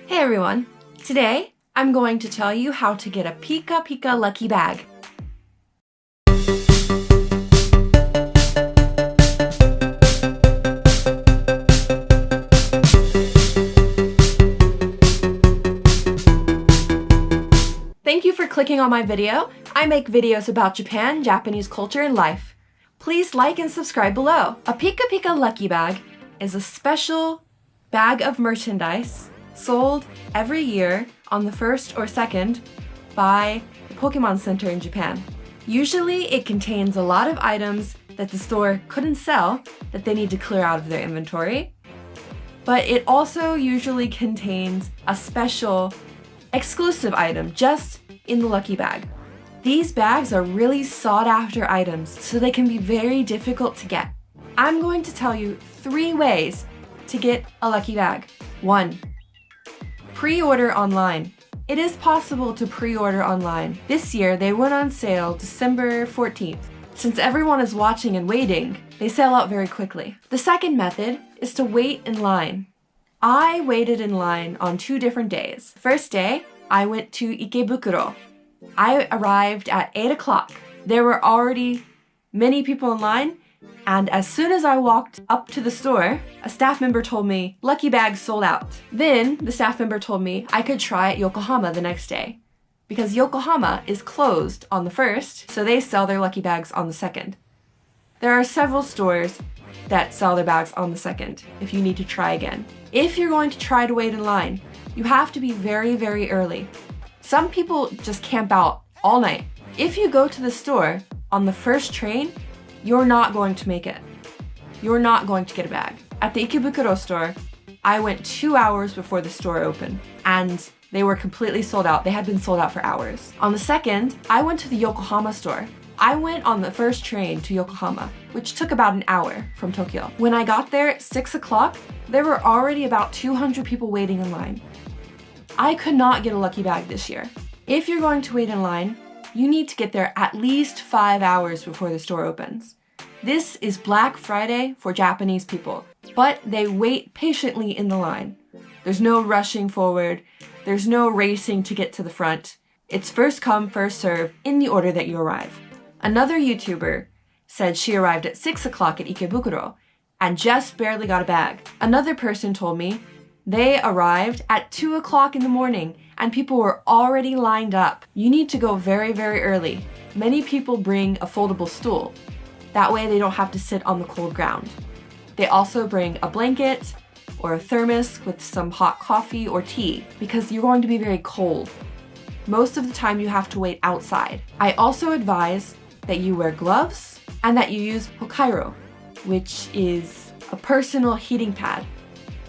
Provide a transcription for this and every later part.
Hey everyone! Today, I'm going to tell you how to get a Pika Pika lucky bag. Thank you for clicking on my video. I make videos about Japan, Japanese culture, and life. Please like and subscribe below. A Pika Pika lucky bag is a special bag of merchandise sold every year on the 1st or 2nd by the Pokemon Center in Japan. Usually it contains a lot of items that the store couldn't sell that they need to clear out of their inventory, but it also usually contains a special exclusive item just in the lucky bag. These bags are really sought after items, so they can be very difficult to get. I'm going to tell you 3 ways to get a lucky bag. 1. Pre-order online. It is possible to pre-order online. This year, they went on sale December 14th. Since everyone is watching and waiting, they sell out very quickly. The second method is to wait in line. I waited in line on 2 different days. First day, I went to Ikebukuro. I arrived at 8 o'clock. There were already many people in line, and as soon as I walked up to the store, a staff member told me, lucky bags sold out. Then the staff member told me I could try at Yokohama the next day, because Yokohama is closed on the 1st, so they sell their lucky bags on the 2nd. There are several stores that sell their bags on the 2nd if you need to try again. If you're going to try to wait in line, you have to be very, very early. Some people just camp out all night. If you go to the store on the first train, you're not going to make it. You're not going to get a bag. At the Ikebukuro store, I went 2 hours before the store opened, and they were completely sold out. They had been sold out for hours. On the 2nd, I went to the Yokohama store. I went on the first train to Yokohama, which took about an hour from Tokyo. When I got there at 6 o'clock, there were already about 200 people waiting in line. I could not get a lucky bag this year. If you're going to wait in line, you need to get there at least 5 hours before the store opens. This is Black Friday for Japanese people, but they wait patiently in the line. There's no rushing forward. There's no racing to get to the front. It's first come, first serve in the order that you arrive. Another YouTuber said she arrived at 6 o'clock at Ikebukuro and just barely got a bag. Another person told me they arrived at 2 o'clock in the morning and people were already lined up. You need to go very, very early. Many people bring a foldable stool. That way they don't have to sit on the cold ground. They also bring a blanket or a thermos with some hot coffee or tea because you're going to be very cold. Most of the time you have to wait outside. I also advise that you wear gloves and that you use hokairo, which is a personal heating pad.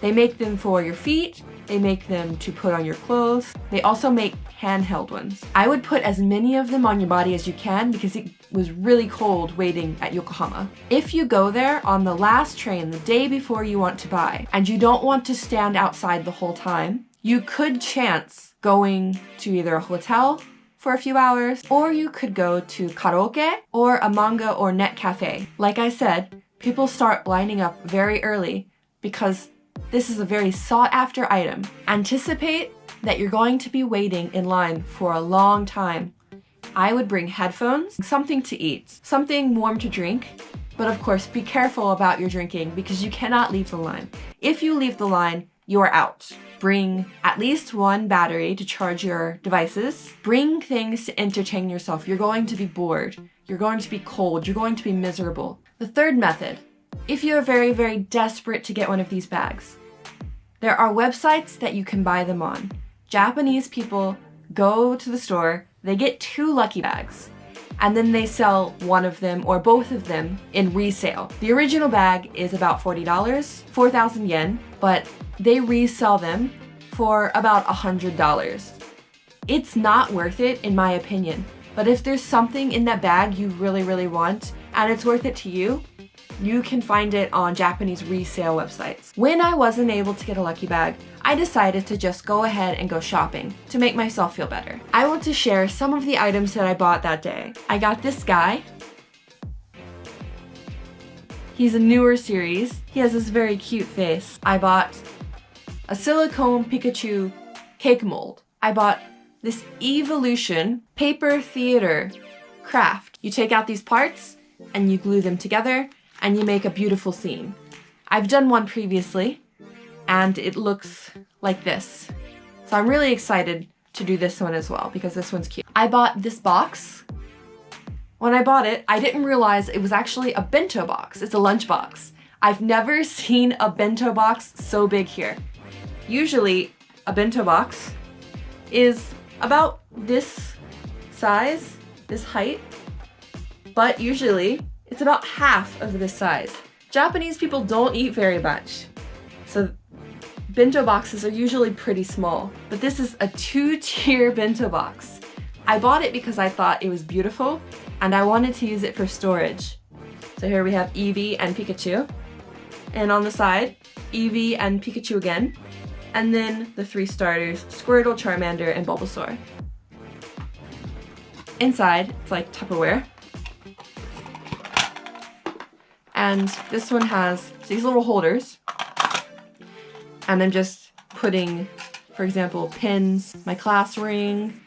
They make them for your feet, they make them to put on your clothes. They also make handheld ones. I would put as many of them on your body as you can because it was really cold waiting at Yokohama. If you go there on the last train the day before you want to buy, and you don't want to stand outside the whole time, you could chance going to either a hotel for a few hours, or you could go to karaoke or a manga or net cafe. Like I said, people start lining up very early because this is a very sought after item. Anticipate that you're going to be waiting in line for a long time. I would bring headphones, something to eat, something warm to drink, but of course be careful about your drinking because you cannot leave the line. If you leave the line, you are out. Bring at least 1 battery to charge your devices. Bring things to entertain yourself. You're going to be bored. You're going to be cold. You're going to be miserable. The third method, if you're very, very desperate to get one of these bags, there are websites that you can buy them on. Japanese people go to the store, they get 2 lucky bags, and then they sell one of them or both of them in resale. The original bag is about $40, 4,000 yen, but they resell them for about $100. It's not worth it in my opinion, but if there's something in that bag you really, really want and it's worth it to you, you can find it on Japanese resale websites. When I wasn't able to get a lucky bag, I decided to just go ahead and go shopping to make myself feel better. I want to share some of the items that I bought that day. I got this guy. He's a newer series. He has this very cute face. I bought a silicone Pikachu cake mold. I bought this Evolution paper theater craft. You take out these parts and you glue them together and you make a beautiful scene. I've done one previously and it looks like this. So I'm really excited to do this one as well because this one's cute. I bought this box. When I bought it, I didn't realize it was actually a bento box. It's a lunch box. I've never seen a bento box so big here. Usually, a bento box is about this size, this height, but usually it's about half of this size. Japanese people don't eat very much, so bento boxes are usually pretty small, but this is a 2-tier bento box. I bought it because I thought it was beautiful and I wanted to use it for storage. So here we have Eevee and Pikachu, and on the side, Eevee and Pikachu again, and then the 3 starters, Squirtle, Charmander, and Bulbasaur. Inside, it's like Tupperware. And this one has these little holders. And I'm just putting, for example, pins, my class ring,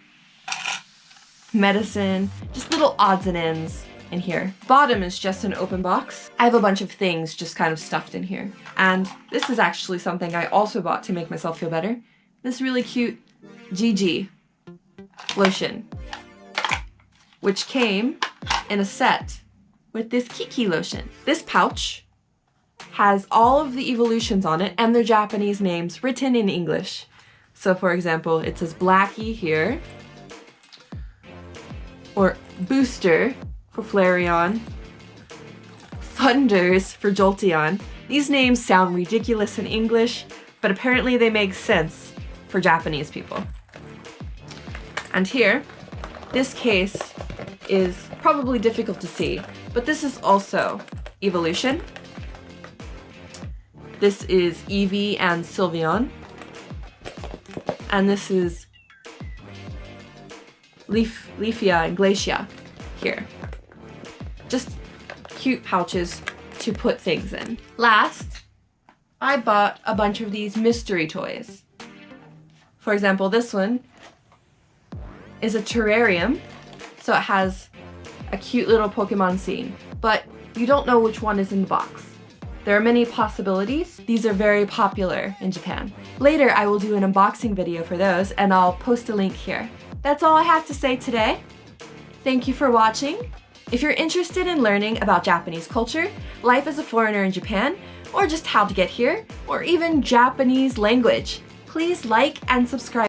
medicine, just little odds and ends in here. Bottom is just an open box. I have a bunch of things just kind of stuffed in here. And this is actually something I also bought to make myself feel better. This really cute GG lotion, which came in a set with this Kiki lotion. This pouch has all of the evolutions on it and their Japanese names written in English. So for example, it says Blackie here, or Booster for Flareon, Thunders for Jolteon. These names sound ridiculous in English, but apparently they make sense for Japanese people. And here, this case is probably difficult to see, but this is also evolution. This is Eevee and Sylveon. And this is Leafia and Glacia here. Just cute pouches to put things in. Last, I bought a bunch of these mystery toys. For example, this one is a terrarium, so it has a cute little Pokemon scene, but you don't know which one is in the box. There are many possibilities. These are very popular in Japan. Later, I will do an unboxing video for those, and I'll post a link here. That's all I have to say today. Thank you for watching. If you're interested in learning about Japanese culture, life as a foreigner in Japan, or just how to get here, or even Japanese language, please like and subscribe.